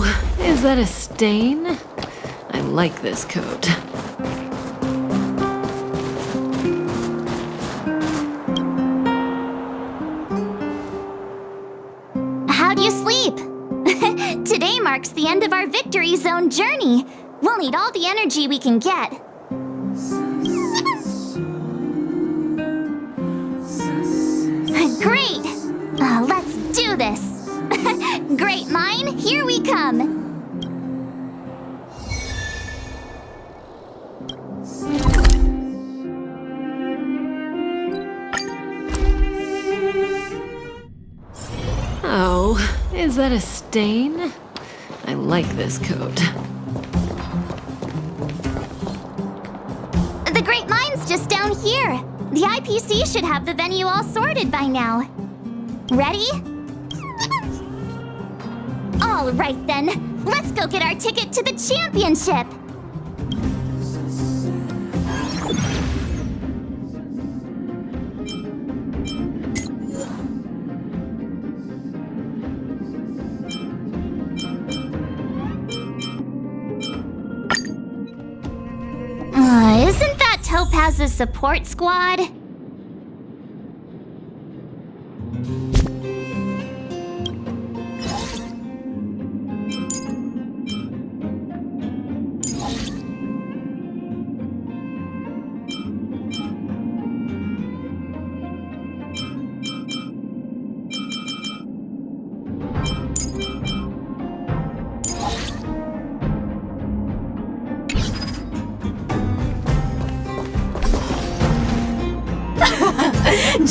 Oh, is that a stain? I like this coat. How do you sleep? Today marks the end of our Victory Zone journey. We'll need all the energy we can get. Great! Let's do this! Great mine, here we come! Oh, is that a stain? I like this coat. The Great Mine's just down here. The IPC should have the venue all sorted by now. Ready? All right then, let's go get our ticket to the championship! Isn't that Topaz's support squad?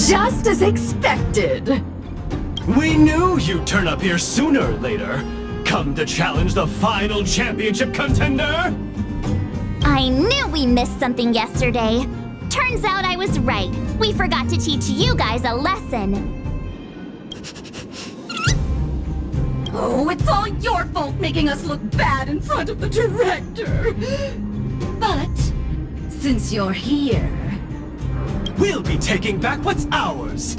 Just as expected. We knew you'd turn up here sooner or later. Come to challenge the final championship contender? I knew we missed something yesterday. Turns out I was right. We forgot to teach you guys a lesson. Oh, it's all your fault making us look bad in front of the director. But since you're here, We'll be taking back what's ours!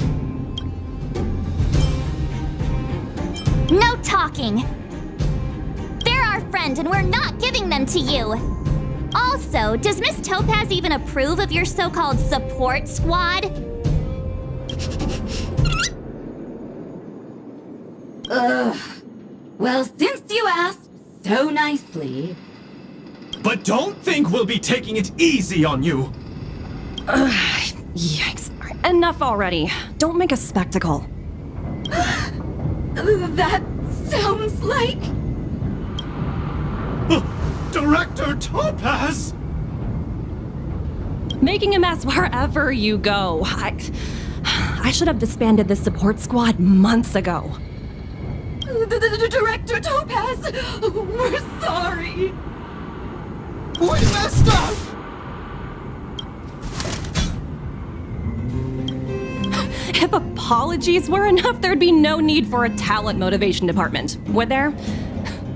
No talking! They're our friend and we're not giving them to you! Also, does Miss Topaz even approve of your so-called support squad? ugh. Well, since you asked so nicely. But don't think we'll be taking it easy on you! Yikes. Enough already. Don't make a spectacle. That sounds like... Director Topaz! Making a mess wherever you go. I should have disbanded this support squad months ago. The Director Topaz! We're sorry! We messed up! If apologies were enough, there'd be no need for a talent motivation department, would there?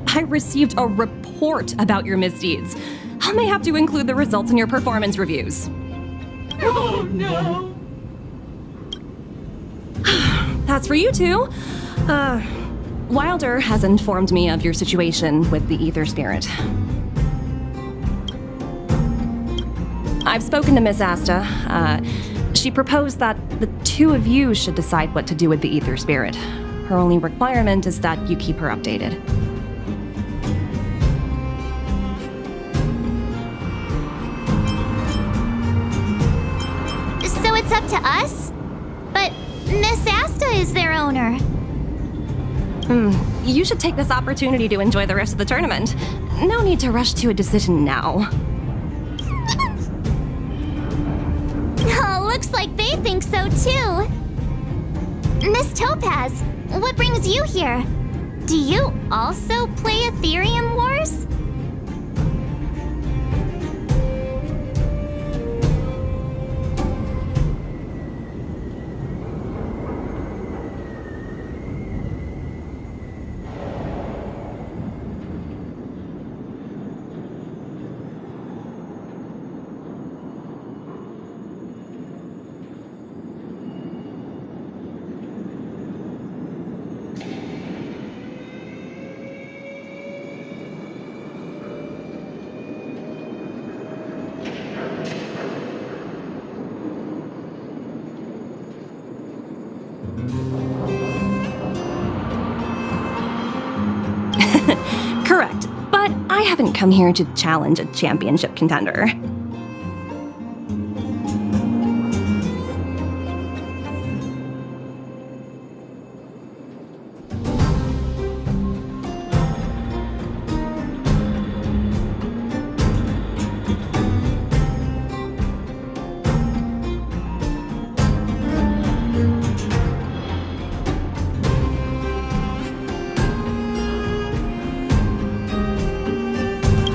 I received a report about your misdeeds. I may have to include the results in your performance reviews. Oh no! That's for you two. Wilder has informed me of your situation with the Aether Spirit. I've spoken to Miss Asta. She proposed that the two of you should decide what to do with the Aether Spirit. Her only requirement is that you keep her updated. So it's up to us? But Miss Asta is their owner. You should take this opportunity to enjoy the rest of the tournament. No need to rush to a decision now. Oh, looks like they think so too. Miss Topaz, what brings you here? Do you also play Ethereum Wars? Correct, but I haven't come here to challenge a championship contender.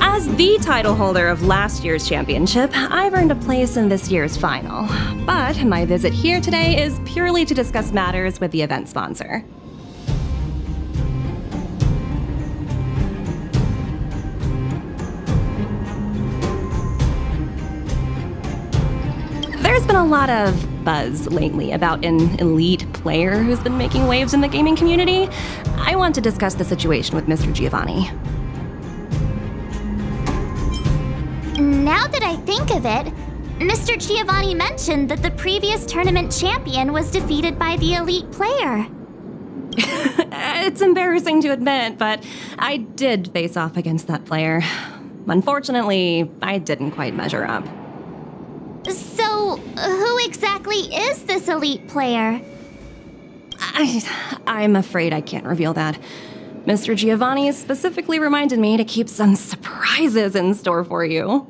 As the title holder of last year's championship, I've earned a place in this year's final. But my visit here today is purely to discuss matters with the event sponsor. There's been a lot of buzz lately about an elite player who's been making waves in the gaming community. I want to discuss the situation with Mr. Giovanni. Now that I think of it, Mr. Giovanni mentioned that the previous tournament champion was defeated by the elite player. It's embarrassing to admit, but I did face off against that player. Unfortunately, I didn't quite measure up. So, who exactly is this elite player? I'm afraid I can't reveal that. Mr. Giovanni specifically reminded me to keep some surprises in store for you.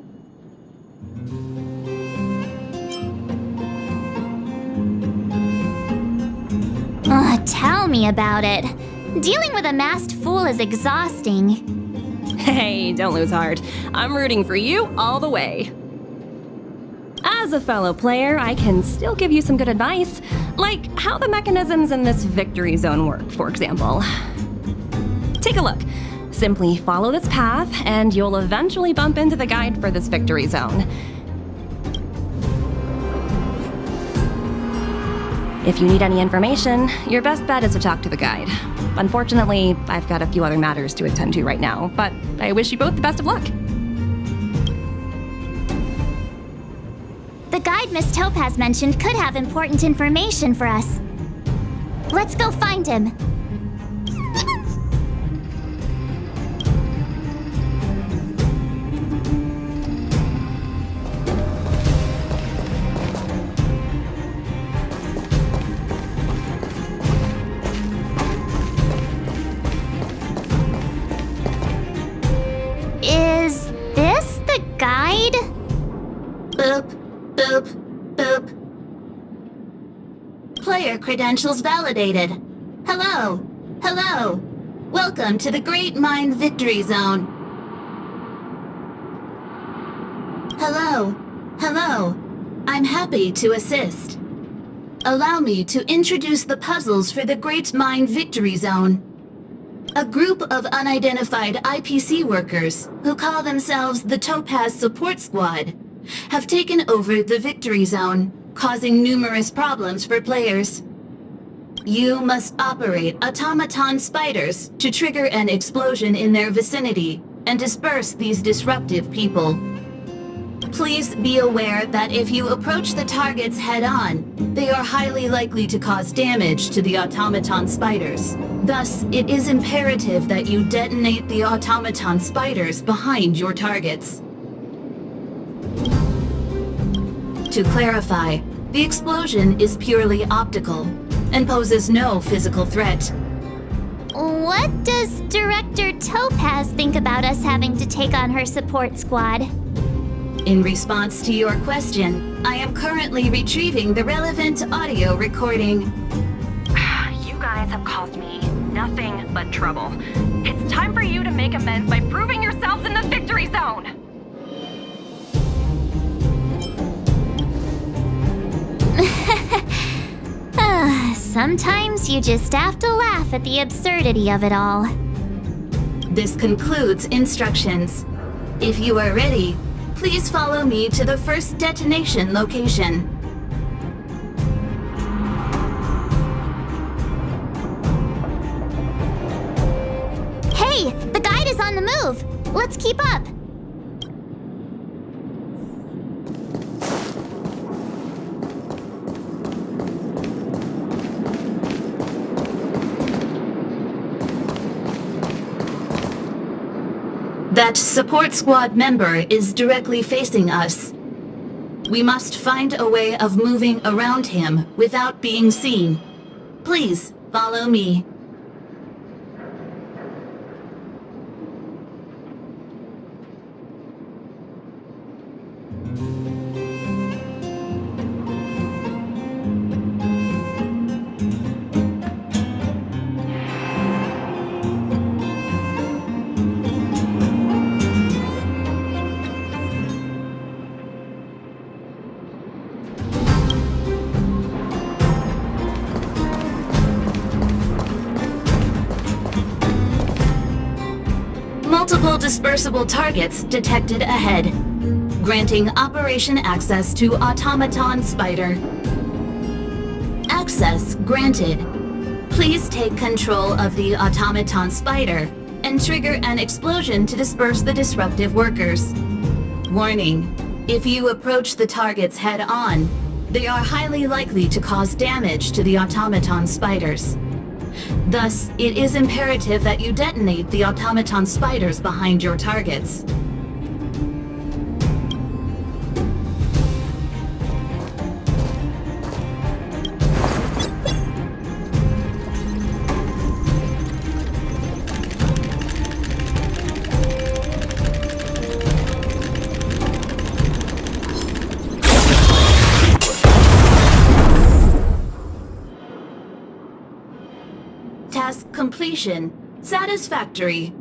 Tell me about it. Dealing with a masked fool is exhausting. Hey, don't lose heart. I'm rooting for you all the way. As a fellow player, I can still give you some good advice, like how the mechanisms in this victory zone work, for example. Take a look. Simply follow this path, and you'll eventually bump into the guide for this victory zone. If you need any information, your best bet is to talk to the guide. Unfortunately, I've got a few other matters to attend to right now, but I wish you both the best of luck. The guide Miss Topaz mentioned could have important information for us. Let's go find him. Is this the guide? Boop, boop, boop. Player credentials validated. Hello, hello. Welcome to the Great Mind Victory Zone. Hello, hello. I'm happy to assist. Allow me to introduce the puzzles for the Great Mind Victory Zone. A group of unidentified IPC workers, who call themselves the Topaz Support Squad, have taken over the Victory Zone, causing numerous problems for players. You must operate automaton spiders to trigger an explosion in their vicinity and disperse these disruptive people. Please be aware that if you approach the targets head-on, they are highly likely to cause damage to the automaton spiders. Thus, it is imperative that you detonate the automaton spiders behind your targets. To clarify, the explosion is purely optical and poses no physical threat. What does Director Topaz think about us having to take on her support squad? In response to your question, I am currently retrieving the relevant audio recording. You guys have caused me nothing but trouble. It's time for you to make amends by proving yourselves in the victory zone! Sometimes you just have to laugh at the absurdity of it all. This concludes instructions. If you are ready, please follow me to the first detonation location. Hey, the guide is on the move. Let's keep up. That support squad member is directly facing us. We must find a way of moving around him without being seen. Please, follow me. Multiple dispersible targets detected ahead, granting operation access to Automaton Spider. Access granted. Please take control of the Automaton Spider and trigger an explosion to disperse the disruptive workers. Warning: if you approach the targets head-on, they are highly likely to cause damage to the Automaton Spiders. Thus, it is imperative that you detonate the Automaton Spiders behind your targets. Task completion. Satisfactory.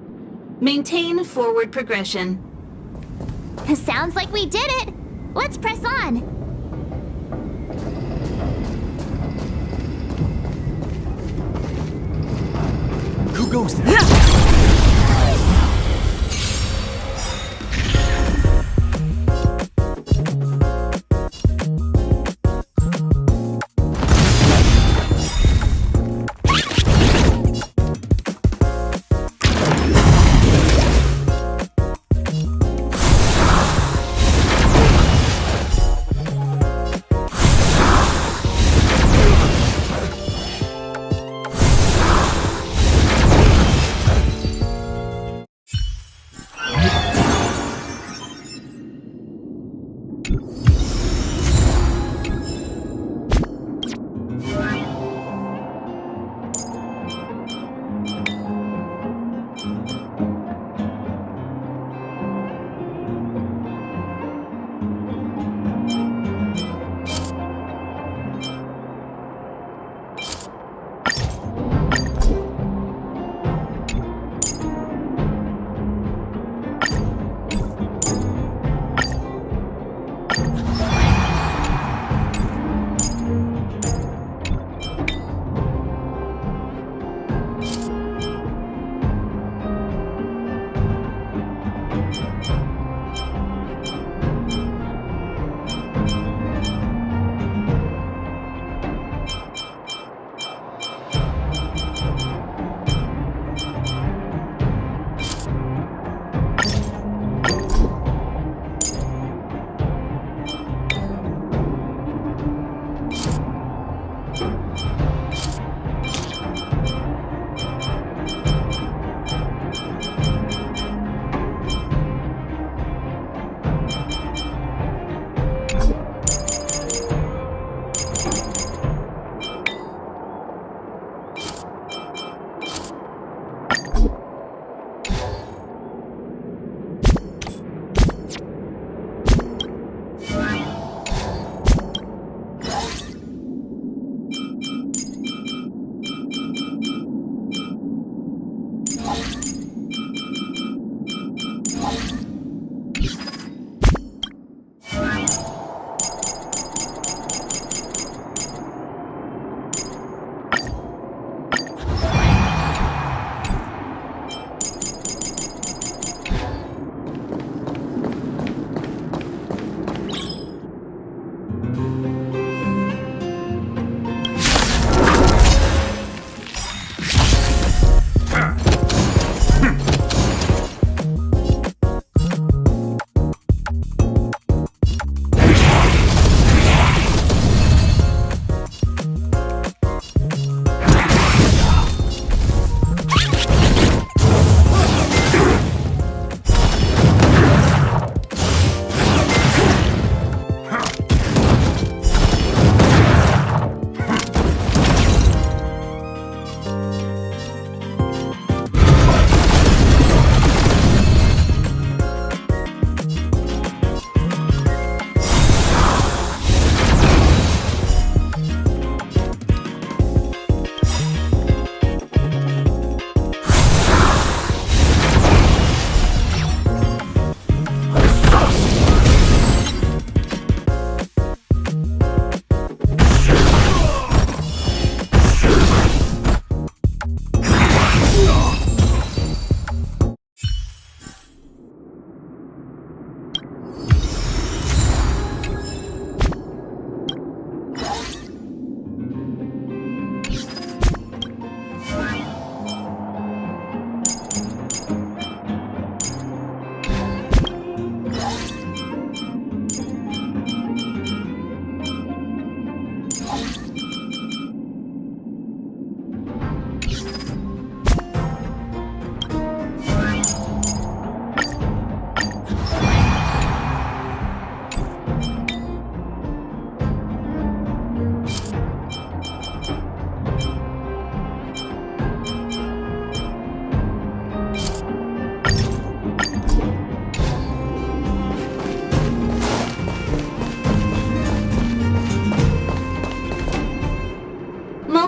Maintain forward progression. Sounds like we did it! Let's press on! Who goes there?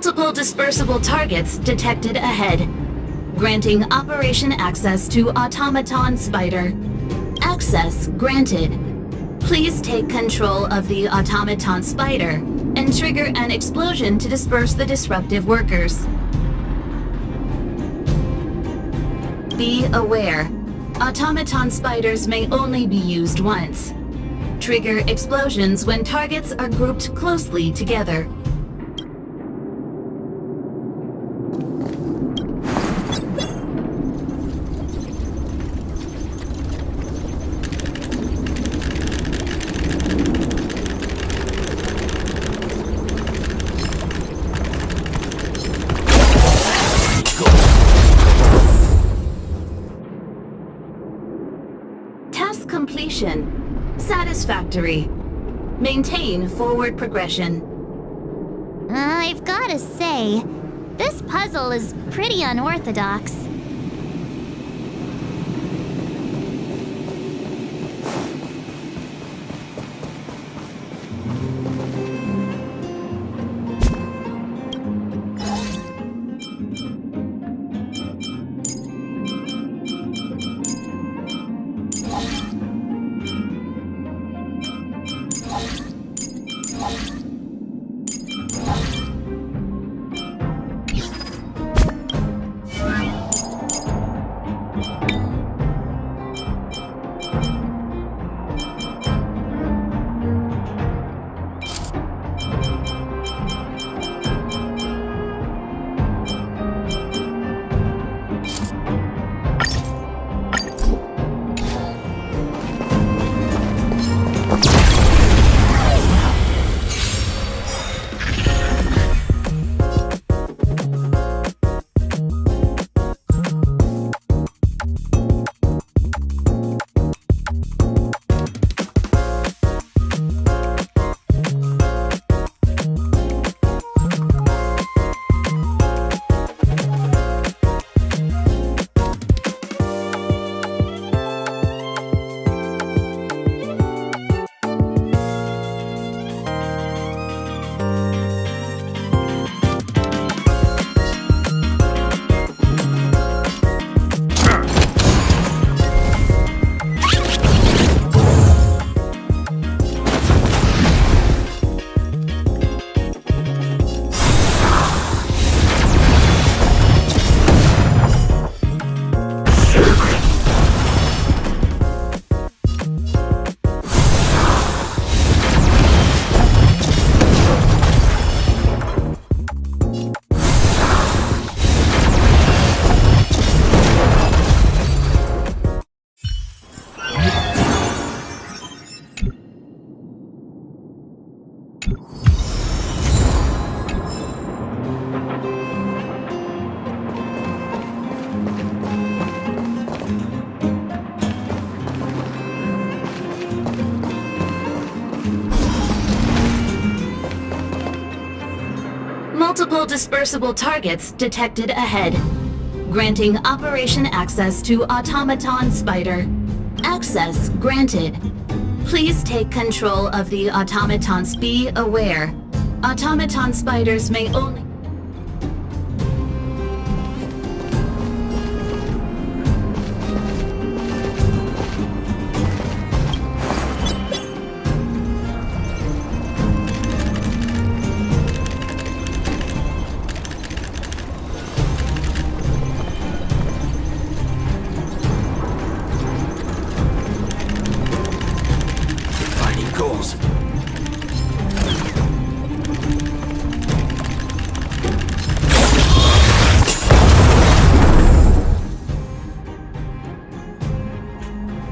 Multiple dispersible targets detected ahead. Granting operation access to Automaton Spider. Access granted. Please take control of the Automaton Spider and trigger an explosion to disperse the disruptive workers. Be aware. Automaton spiders may only be used once. Trigger explosions when targets are grouped closely together. Task completion. Satisfactory. Maintain forward progression. I've gotta say, this puzzle is pretty unorthodox. Multiple dispersible targets detected ahead. Granting operation access to Automaton Spider. Access granted. Please take control of the automatons. Be aware. Automaton spiders may only...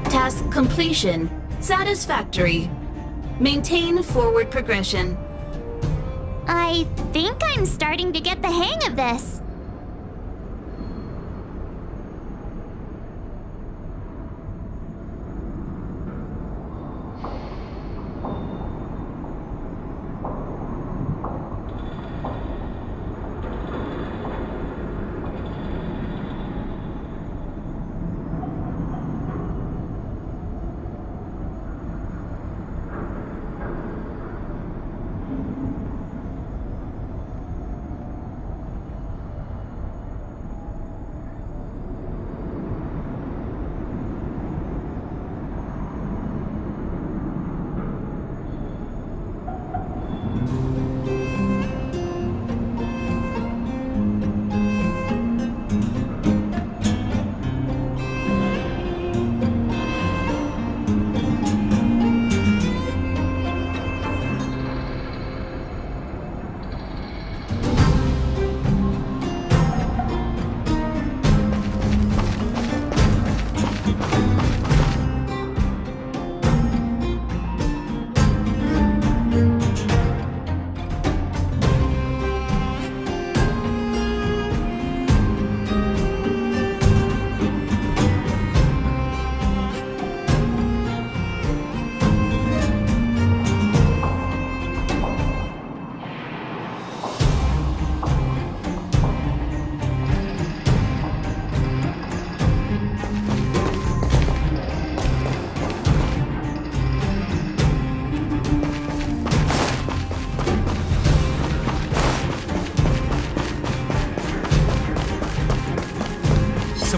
Task completion. Satisfactory. Maintain forward progression. I think I'm starting to get the hang of this.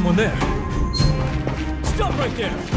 someone there. Stop right there!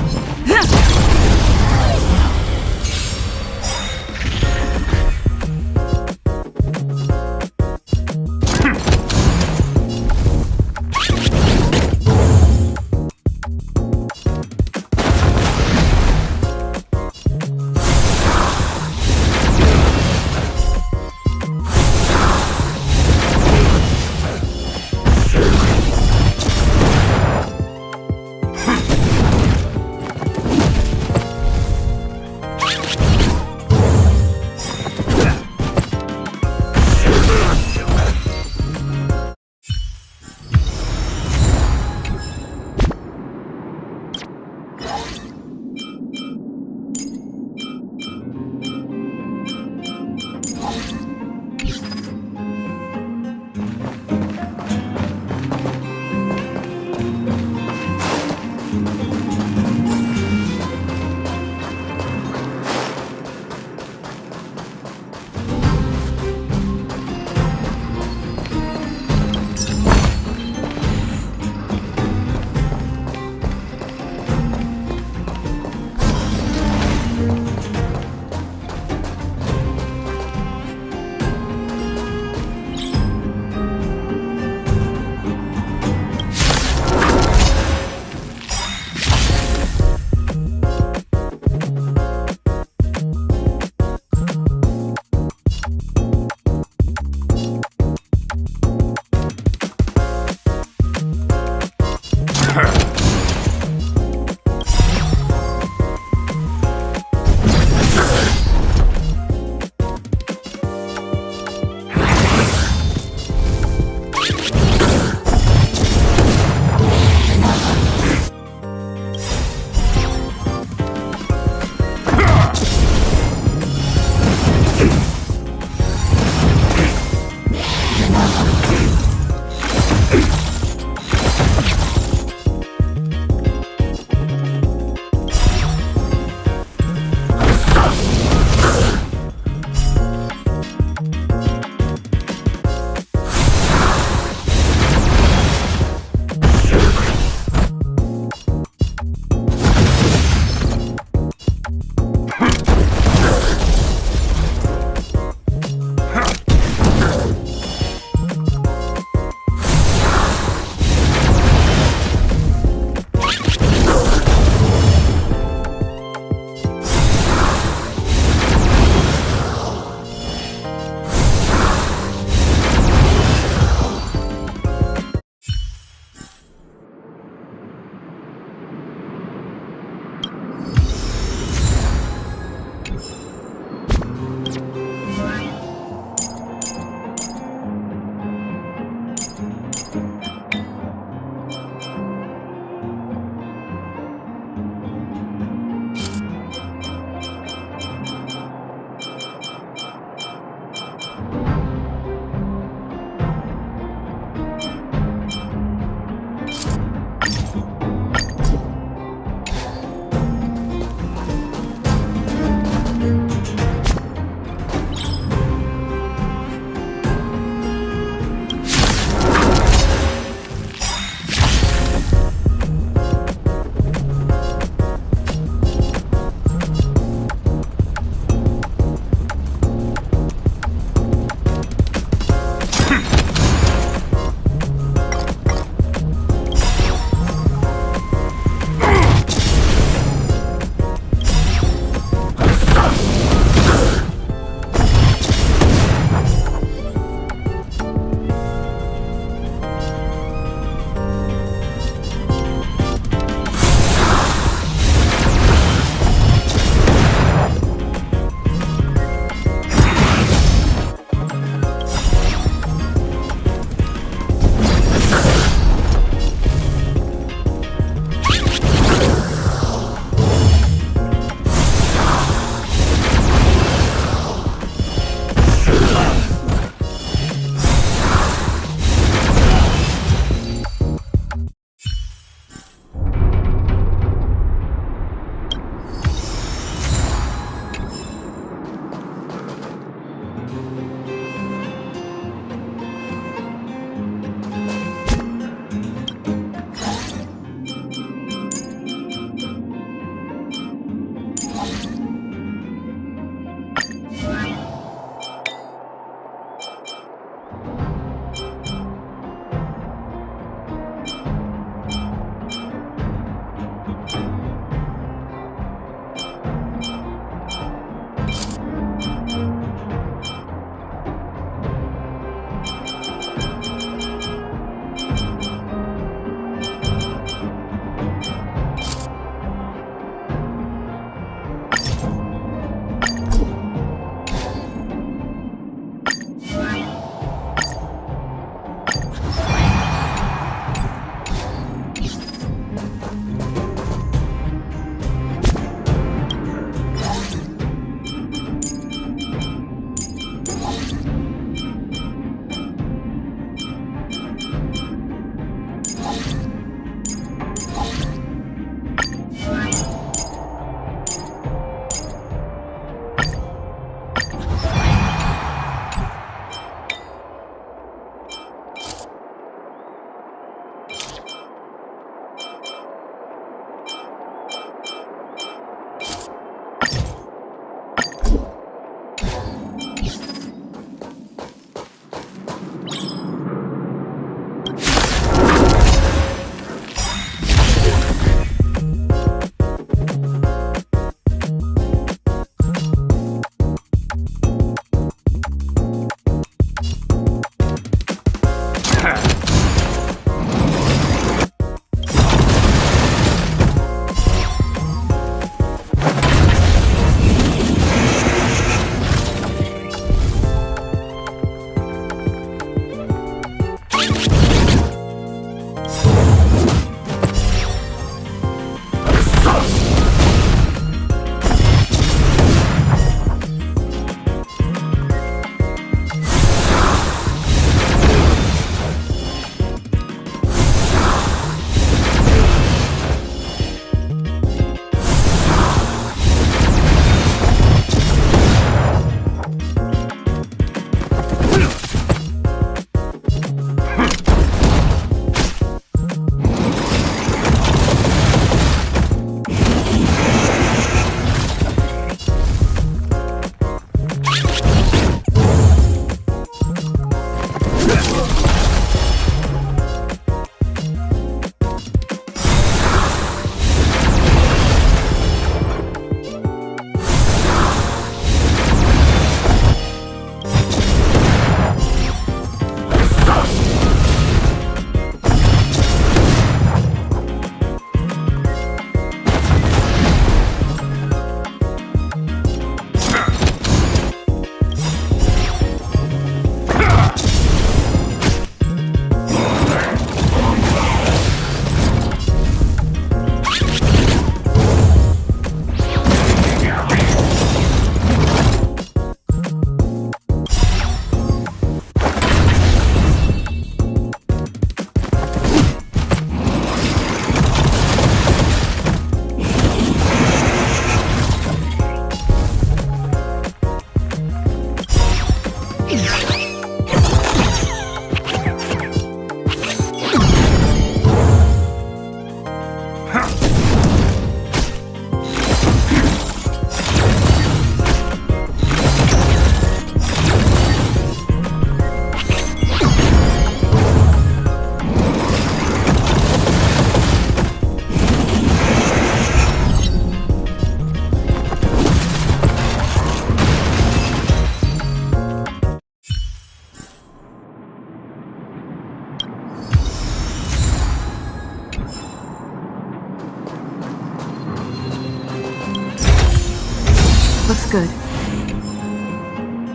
Looks good.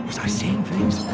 Was I seeing things?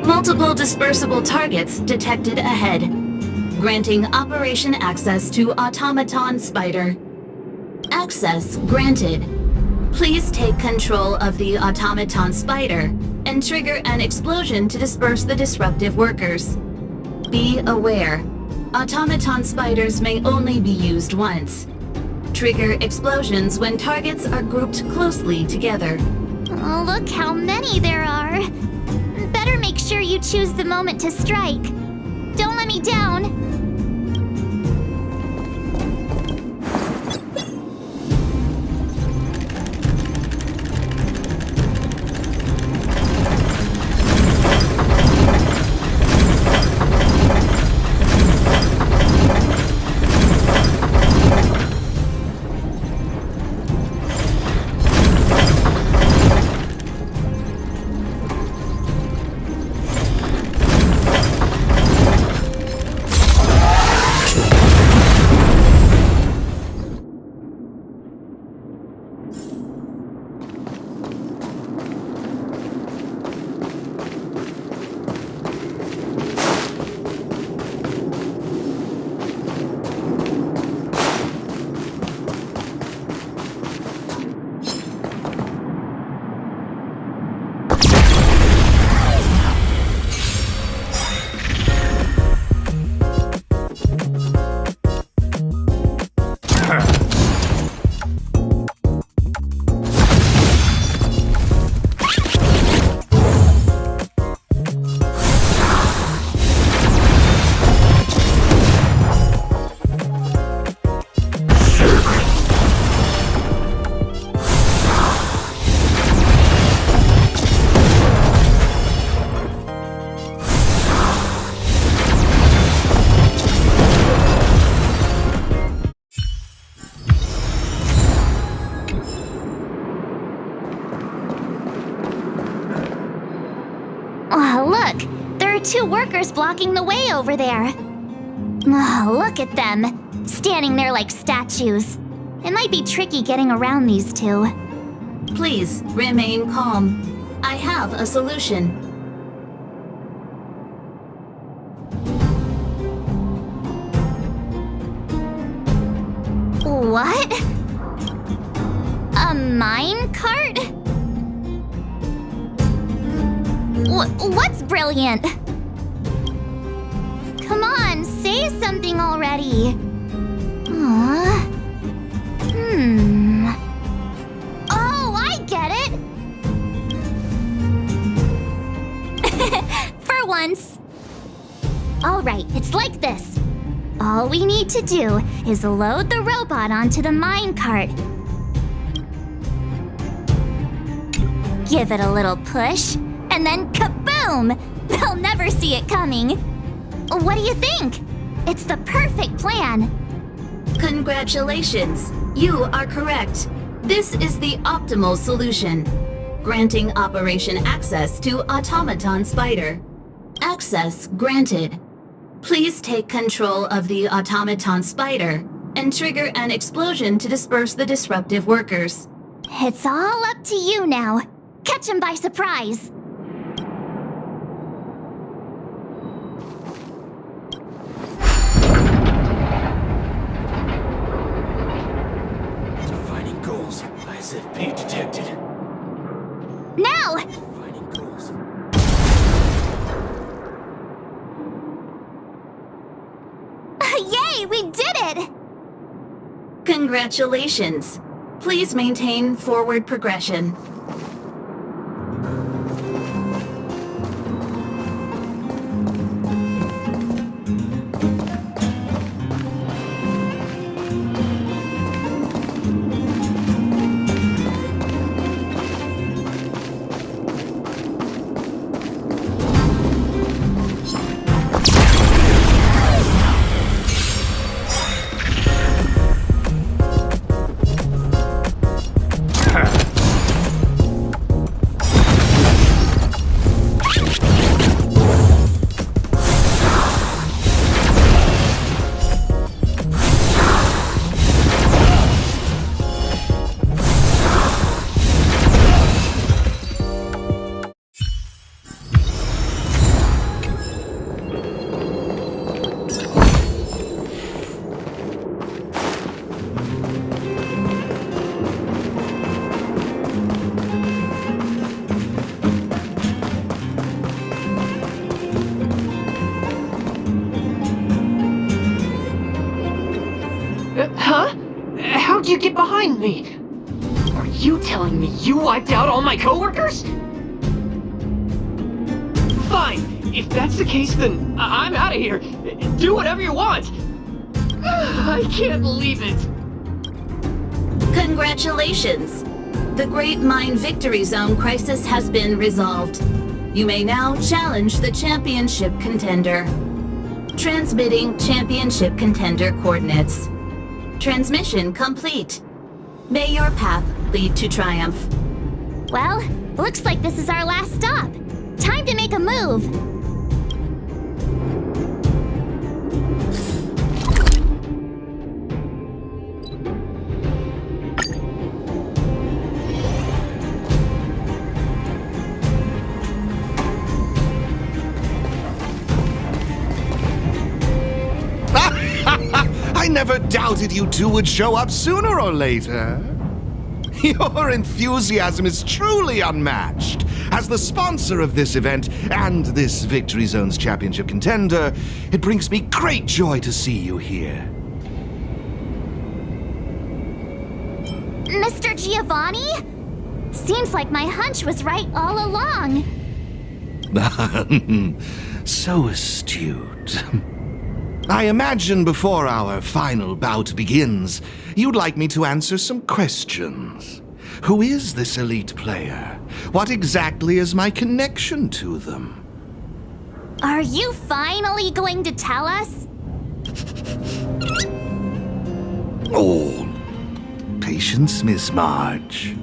Multiple dispersible targets detected ahead. Granting operation access to Automaton Spider. Access granted. Please take control of the Automaton Spider and trigger an explosion to disperse the disruptive workers. Be aware, Automaton Spiders may only be used once. Trigger explosions when targets are grouped closely together. Oh, look how many there are. Better make sure you choose the moment to strike. Don't let me down. workers blocking the way over there. Oh, look at them, standing there like statues. It might be tricky getting around these two. Please remain calm. I have a solution. What? A mine cart? What's brilliant? Come on, say something already. Oh, I get it! For once. Alright, it's like this. All we need to do is load the robot onto the minecart. Give it a little push, and then kaboom! They'll never see it coming. What do you think? It's the perfect plan. Congratulations! You are correct. This is the optimal solution. Granting Operation Access to Automaton Spider. Access granted. Please take control of the Automaton Spider and trigger an explosion to disperse the disruptive workers. It's all up to you now. Catch him by surprise. Defining goals. As if being detected. Now! Defining goals. Yay, we did it! Congratulations. Please maintain forward progression. Huh? How'd you get behind me? Are you telling me you wiped out all my coworkers? Fine. If that's the case, then I'm out of here. Do whatever you want. I can't believe it. Congratulations! The Great Mine Victory Zone crisis has been resolved. You may now challenge the championship contender. Transmitting championship contender coordinates. Transmission complete. May your path lead to triumph. Well, looks like this is our last stop. Time to make a move. I never doubted you two would show up sooner or later. Your enthusiasm is truly unmatched. As the sponsor of this event and this Victory Zone's championship contender, it brings me great joy to see you here. Mr. Giovanni? Seems like my hunch was right all along. So astute. I imagine before our final bout begins, you'd like me to answer some questions. Who is this elite player? What exactly is my connection to them? Are you finally going to tell us? Oh, patience, Miss Marge.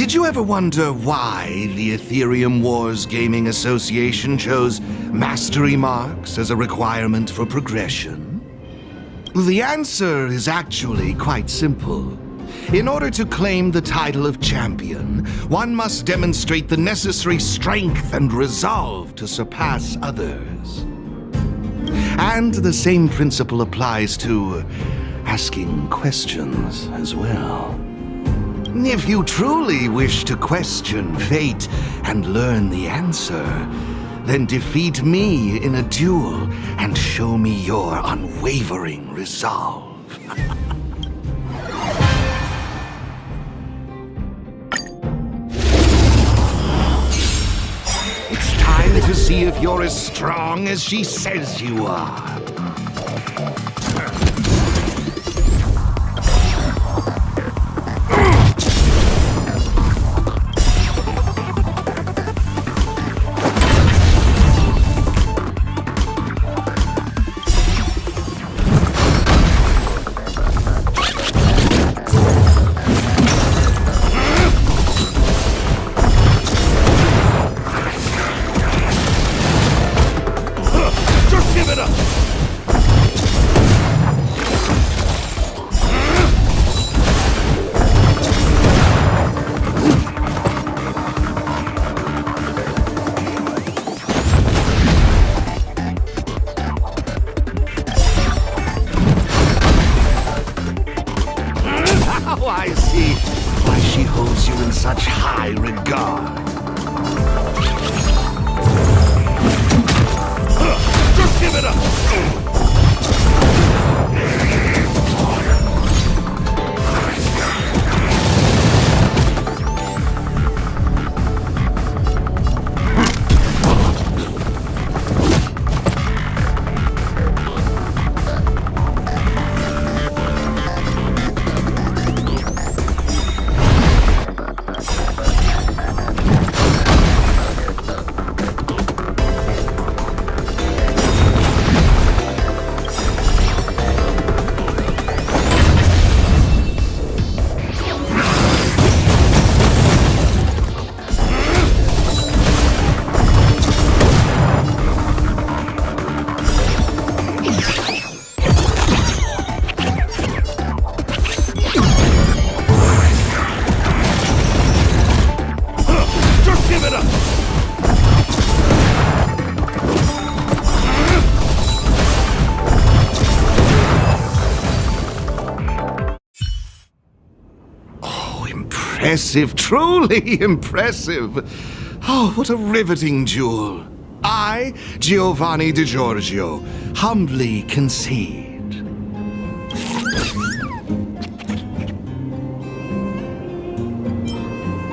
Did you ever wonder why the Ethereum Wars Gaming Association chose mastery marks as a requirement for progression? The answer is actually quite simple. In order to claim the title of champion, one must demonstrate the necessary strength and resolve to surpass others. And the same principle applies to asking questions as well. If you truly wish to question fate and learn the answer, then defeat me in a duel and show me your unwavering resolve. It's time to see if you're as strong as she says you are. I see why she holds you in such high regard. Just give it up! Impressive, truly impressive. Oh, what a riveting duel. I, Giovanni Di Giorgio, humbly concede.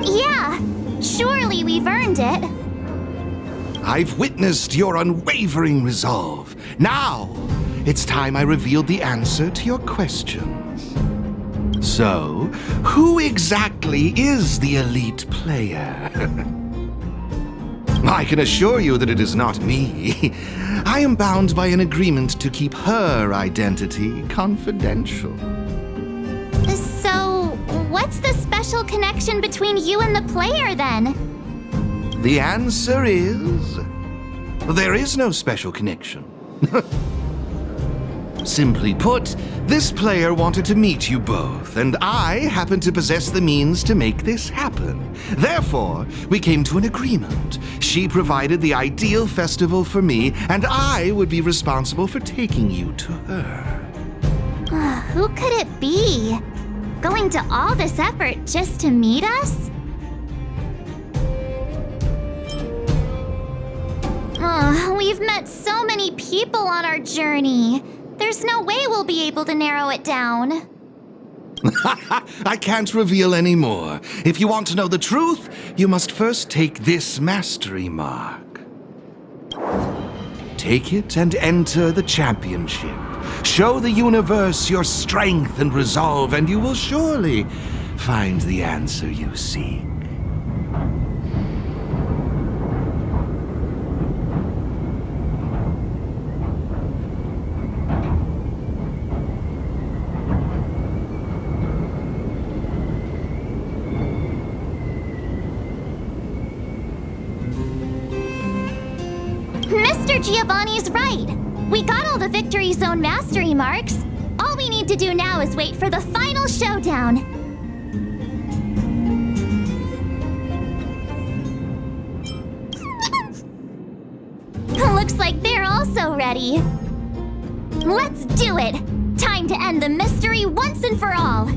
Yeah, surely we've earned it. I've witnessed your unwavering resolve. Now, it's time I revealed the answer to your questions. So, who exactly is the elite player? I can assure you that it is not me. I am bound by an agreement to keep her identity confidential. So, what's the special connection between you and the player then? The answer is... there is no special connection. Simply put, this player wanted to meet you both, and I happen to possess the means to make this happen. Therefore, we came to an agreement. She provided the ideal festival for me, and I would be responsible for taking you to her. Who could it be? Going to all this effort just to meet us? We've met so many people on our journey. There's no way we'll be able to narrow it down. I can't reveal any more. If you want to know the truth, you must first take this mastery mark. Take it and enter the championship. Show the universe your strength and resolve, and you will surely find the answer you seek. Giovanni's right. We got all the Victory Zone mastery marks. All we need to do now is wait for the final showdown. Looks like they're also ready. Let's do it! Time to end the mystery once and for all.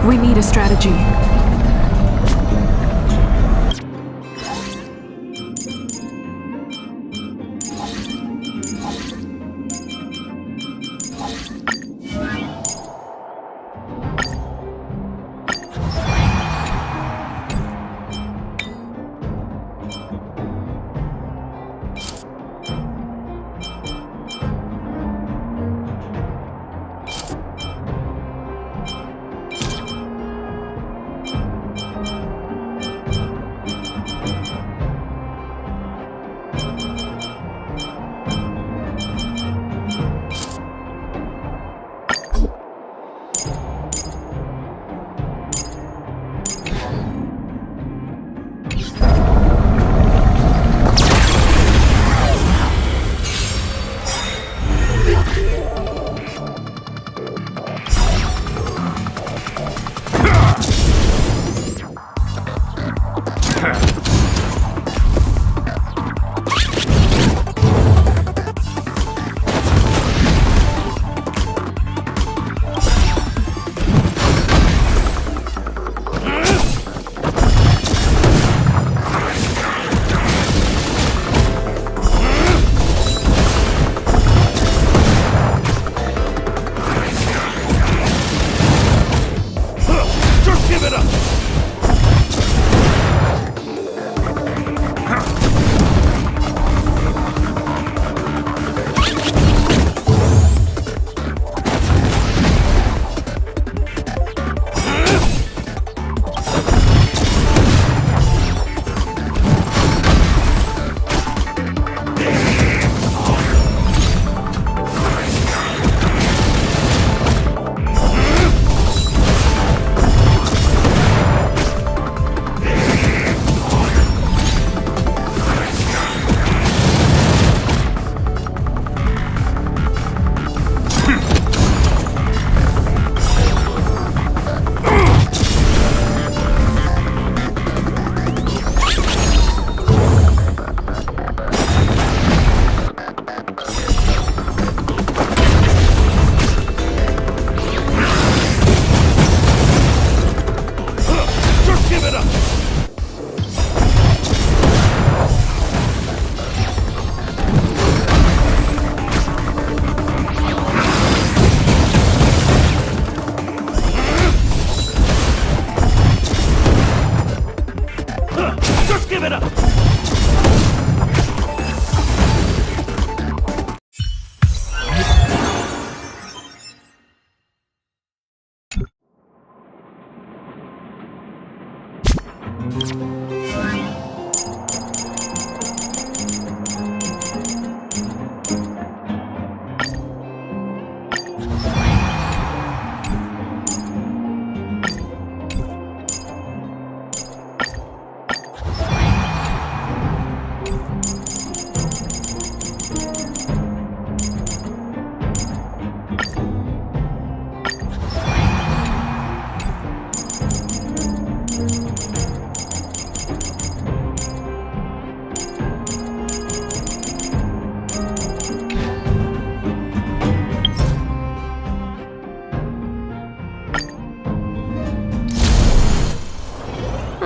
We need a strategy.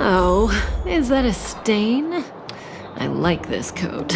Oh, is that a stain? I like this coat.